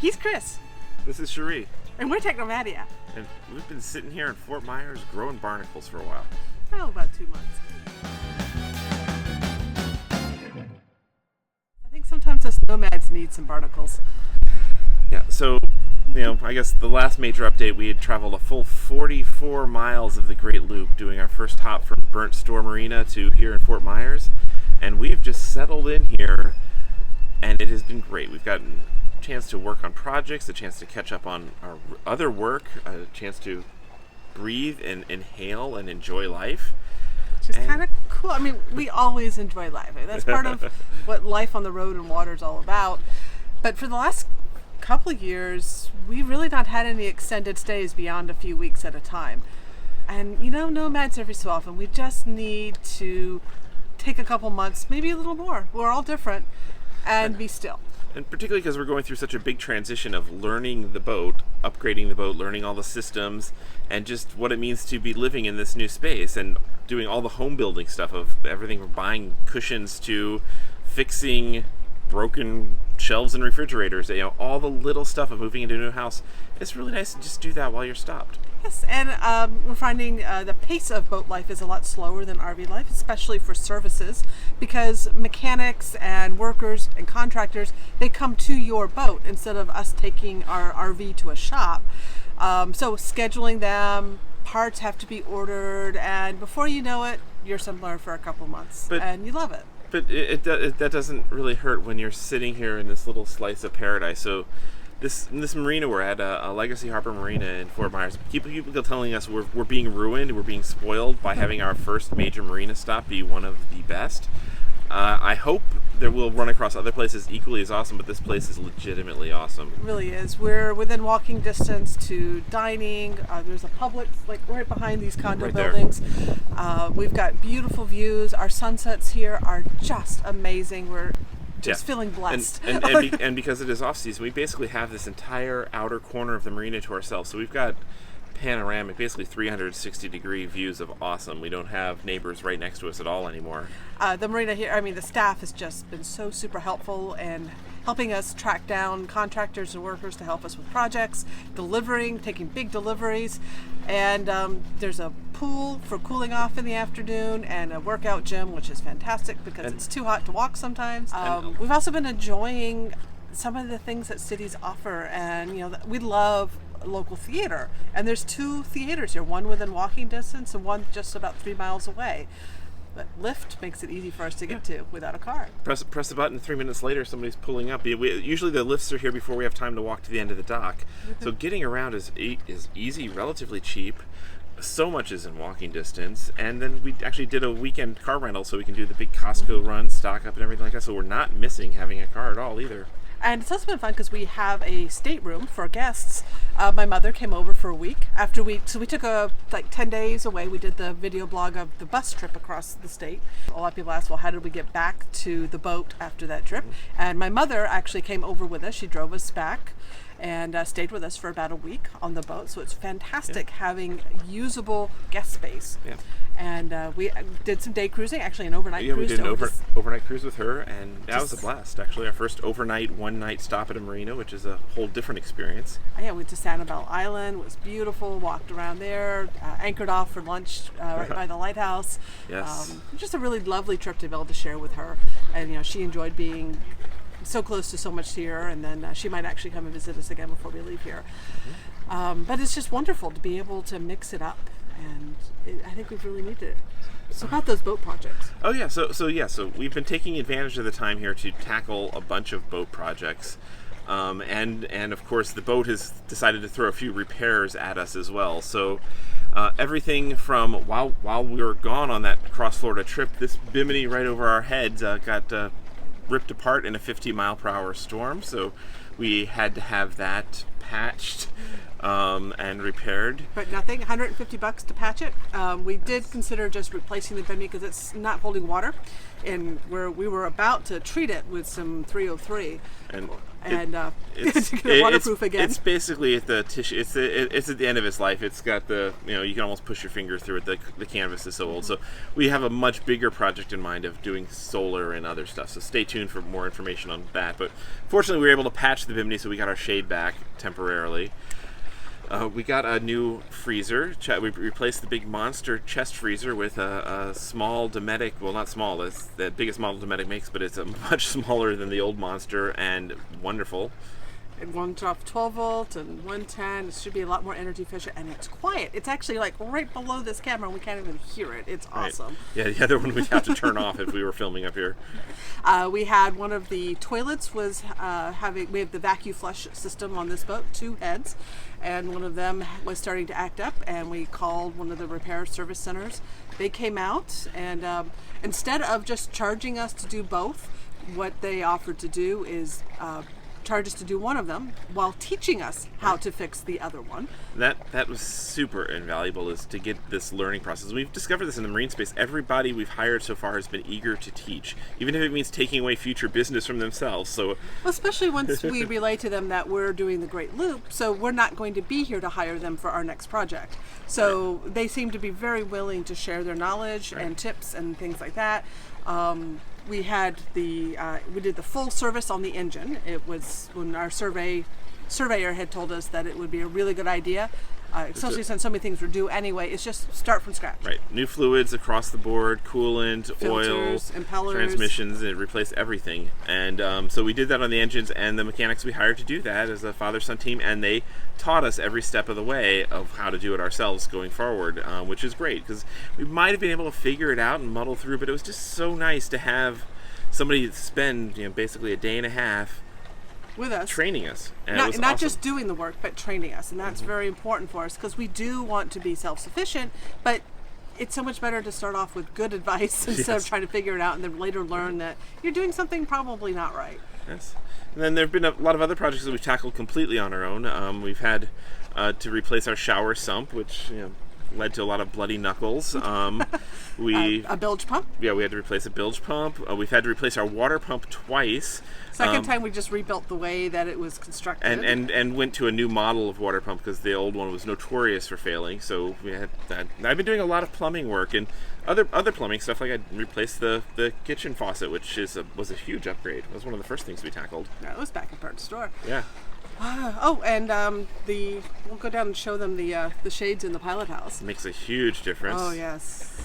He's Chris. This is Cherie. And we're Technomadia. And we've been sitting here in Fort Myers growing barnacles for a while. Oh, about 2 months. I think sometimes us nomads need some barnacles. Yeah, so, I guess the last major update, we had traveled a full 44 miles of the Great Loop, doing our first hop from Burnt Store Marina to here in Fort Myers. And we've just settled in here, and it has been great. We've gotten a chance to work on projects, a chance to catch up on our other work, a chance to breathe and inhale and enjoy life. Which is kind of cool. I mean, we always enjoy life. That's part of what life on the road and water is all about. But for the last couple of years, we've really not had any extended stays beyond a few weeks at a time. And nomads every so often, we just need to take a couple months, maybe a little more. We're all different, and be still. And particularly because we're going through such a big transition of learning the boat, upgrading the boat, learning all the systems, and just what it means to be living in this new space and doing all the home building stuff of everything from buying cushions to fixing broken shelves and refrigerators, all the little stuff of moving into a new house. It's really nice to just do that while you're stopped. Yes, and we're finding the pace of boat life is a lot slower than RV life, especially for services, because mechanics and workers and contractors, they come to your boat instead of us taking our RV to a shop. So scheduling them, parts have to be ordered, and before you know it, you're somewhere for a couple months, and you love it. But that doesn't really hurt when you're sitting here in this little slice of paradise. So this marina we're at, a Legacy Harbor Marina in Fort Myers, people are telling us we're being ruined, we're being spoiled by having our first major marina stop be one of the best. I hope that we'll run across other places equally as awesome, but this place is legitimately awesome. It really is. We're within walking distance to dining. There's a Publix right behind these condo buildings. We've got beautiful views. Our sunsets here are just amazing. We're just feeling blessed. And because it is off-season, we basically have this entire outer corner of the marina to ourselves. So we've got panoramic, basically 360-degree views of awesome. We don't have neighbors right next to us at all anymore. The marina here, the staff has just been so super helpful in helping us track down contractors and workers to help us with projects, taking big deliveries, and there's a pool for cooling off in the afternoon and a workout gym, which is fantastic because it's too hot to walk sometimes. We've also been enjoying some of the things that cities offer, and we love local theater, and there's 2 theaters here, one within walking distance and one just about 3 miles away. But Lyft makes it easy for us to get to without a car. Press a button, 3 minutes later somebody's pulling up. Usually the lifts are here before we have time to walk to the end of the dock. So getting around is easy, relatively cheap. So much is in walking distance, and then we actually did a weekend car rental so we can do the big Costco run, stock up and everything like that, so we're not missing having a car at all either. And it's also been fun because we have a stateroom for guests. My mother came over for a week after we took 10 days away. We did the video blog of the bus trip across the state. A lot of people asked, well, how did we get back to the boat after that trip? And my mother actually came over with us. She drove us back and stayed with us for about a week on the boat. So it's fantastic having usable guest space. Yeah. And we did some day cruising, actually an overnight cruise. We did an overnight cruise with her, and that was a blast, actually. Our first overnight, one-night stop at a marina, which is a whole different experience. Yeah, we went to Sanibel Island. It was beautiful, walked around there, anchored off for lunch right by the lighthouse. Yes. Just a really lovely trip to be able to share with her. And, she enjoyed being so close to so much here, and then she might actually come and visit us again before we leave here. But it's just wonderful to be able to mix it up, and I think we've really needed it. So about those boat projects. Oh yeah, so we've been taking advantage of the time here to tackle a bunch of boat projects, and of course the boat has decided to throw a few repairs at us as well. So everything from while we were gone on that cross Florida trip, this bimini right over our heads got ripped apart in a 50-mile-per-hour storm, so we had to have that patched and repaired. But nothing, $150 to patch it. We did consider just replacing the bimini because it's not holding water, and we were about to treat it with some 303 and it's waterproof again. It's basically at the tissue. It's at the end of its life. It's got you can almost push your finger through it. The canvas is so old. So we have a much bigger project in mind of doing solar and other stuff. So stay tuned for more information on that. But fortunately, we were able to patch the bimini, so we got our shade back temporarily. We got a new freezer. We replaced the big monster chest freezer with a small Dometic. Well, not small. It's the biggest model Dometic makes, but it's much smaller than the old monster and wonderful. It runs off 12 volt and 110. It should be a lot more energy efficient, and it's quiet. It's actually like right below this camera, and we can't even hear it. It's awesome. Right. Yeah, the other one we'd have to turn off if we were filming up here. We had one of the toilets we have the vacuum flush system on this boat, 2 heads, and one of them was starting to act up, and we called one of the repair service centers. They came out, and instead of just charging us to do both, what they offered to do is charge us to do one of them while teaching us how to fix the other one. That was super invaluable, is to get this learning process. We've discovered this in the marine space. Everybody we've hired so far has been eager to teach, even if it means taking away future business from themselves. So, well, especially once we relay to them that we're doing the Great Loop, so we're not going to be here to hire them for our next project. So they seem to be very willing to share their knowledge and tips and things like that. We had we did the full service on the engine. It was when our surveyor had told us that it would be a really good idea, especially since so many things were due anyway. It's just start from scratch. Right, new fluids across the board, coolant, filters, oil, impellers, transmissions, and replace everything. And so we did that on the engines, and the mechanics we hired to do that as a father-son team, and they taught us every step of the way of how to do it ourselves going forward, which is great, because we might have been able to figure it out and muddle through, but it was just so nice to have somebody spend basically a day and a half with us, training us. And not awesome. Just doing the work, but training us, and that's very important for us, because we do want to be self-sufficient, but it's so much better to start off with good advice instead of trying to figure it out and then later learn that you're doing something probably not right. Yes. And then there have been a lot of other projects that we've tackled completely on our own. We've had to replace our shower sump, which led to a lot of bloody knuckles. A bilge pump? Yeah, we had to replace a bilge pump. We've had to replace our water pump twice. Second time we just rebuilt the way that it was constructed. And went to a new model of water pump because the old one was notorious for failing. So we had that. I've been doing a lot of plumbing work and other plumbing stuff. Like I replaced the kitchen faucet, which was a huge upgrade. It was one of the first things we tackled. Yeah, it was back in Parts Store. Yeah. And we'll go down and show them the shades in the pilot house. It makes a huge difference. Oh yes,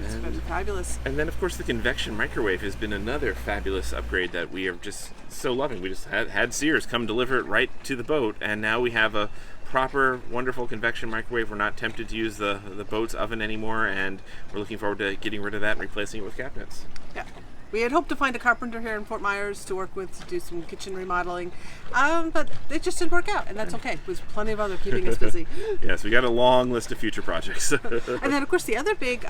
it's been fabulous. And then of course the convection microwave has been another fabulous upgrade that we are just so loving. We just had Sears come deliver it right to the boat, and now we have a proper, wonderful convection microwave. We're not tempted to use the boat's oven anymore, and we're looking forward to getting rid of that and replacing it with cabinets. Yeah. We had hoped to find a carpenter here in Fort Myers to work with to do some kitchen remodeling, but it just didn't work out, and that's okay. There's plenty of other keeping us busy. Yes, we got a long list of future projects. And then, of course, the other big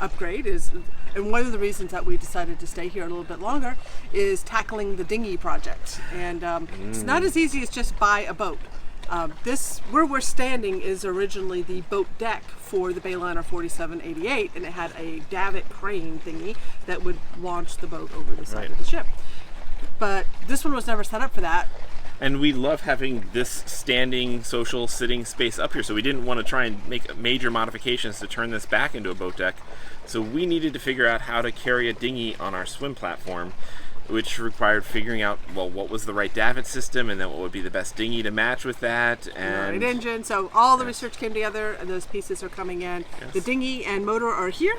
upgrade is, and one of the reasons that we decided to stay here a little bit longer, is tackling the dinghy project. And it's not as easy as just buy a boat. This, where we're standing, is originally the boat deck for the Bayliner 4788, and it had a davit crane thingy that would launch the boat over the side of the ship. But this one was never set up for that. And we love having this standing, social, sitting space up here, so we didn't want to try and make major modifications to turn this back into a boat deck. So we needed to figure out how to carry a dinghy on our swim platform, which required figuring out, well, what was the right davit system, and then what would be the best dinghy to match with that, and the right engine. So all the research came together, and those pieces are coming in. Yes. The dinghy and motor are here.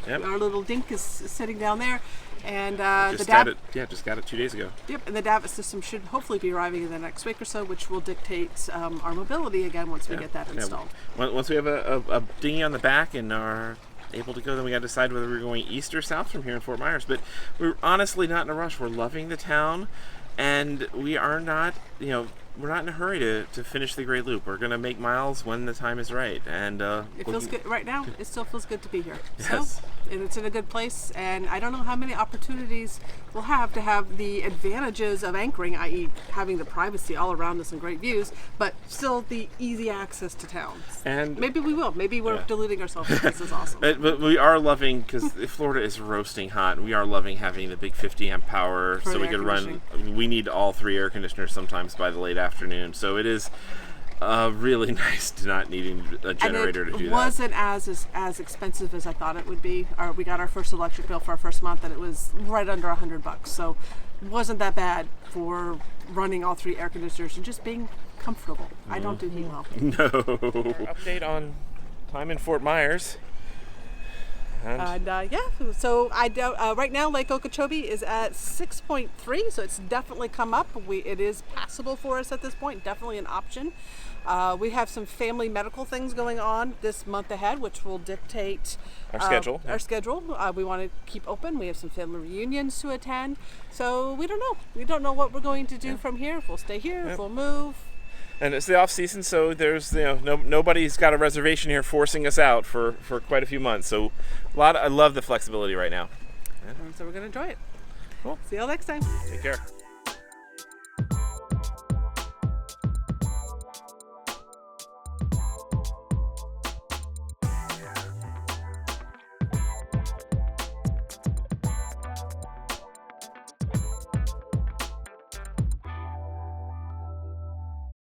Yep. Our little dink is sitting down there, and just got it 2 days ago. Yep, and the davit system should hopefully be arriving in the next week or so, which will dictate our mobility again once we get that installed. Once we have a dinghy on the back and are able to go, then we got to decide whether we're going east or south from here in Fort Myers. But we're honestly not in a rush. We're loving the town, and we are not, we're not in a hurry to finish the Great Loop. We're going to make miles when the time is right. And it feels good right now. It still feels good to be here. Yes. So, and it's in a good place, and I don't know how many opportunities we'll have to have the advantages of anchoring, i.e. having the privacy all around us and great views, but still the easy access to town. And maybe we will. Maybe we're deluding ourselves. This is awesome. But we are loving, because Florida is roasting hot, and we are loving having the big 50 amp power, For so we could run. We need all 3 air conditioners sometimes by the late afternoon. So it is Really nice to not needing a generator to do that. It wasn't as expensive as I thought it would be. We got our first electric bill for our first month, and it was right under $100. So it wasn't that bad for running all 3 air conditioners and just being comfortable. I don't do heat well. No. Update on time in Fort Myers. And so right now Lake Okeechobee is at 6.3, so it's definitely come up. It is passable for us at this point, definitely an option. We have some family medical things going on this month ahead, which will dictate our schedule. We want to keep open. We have some family reunions to attend, so we don't know. We don't know what we're going to do from here. If we'll stay here, if we'll move. And it's the off season, so there's nobody's got a reservation here forcing us out for quite a few months. So I love the flexibility right now. So we're gonna enjoy it. Cool. See y'all next time. Take care.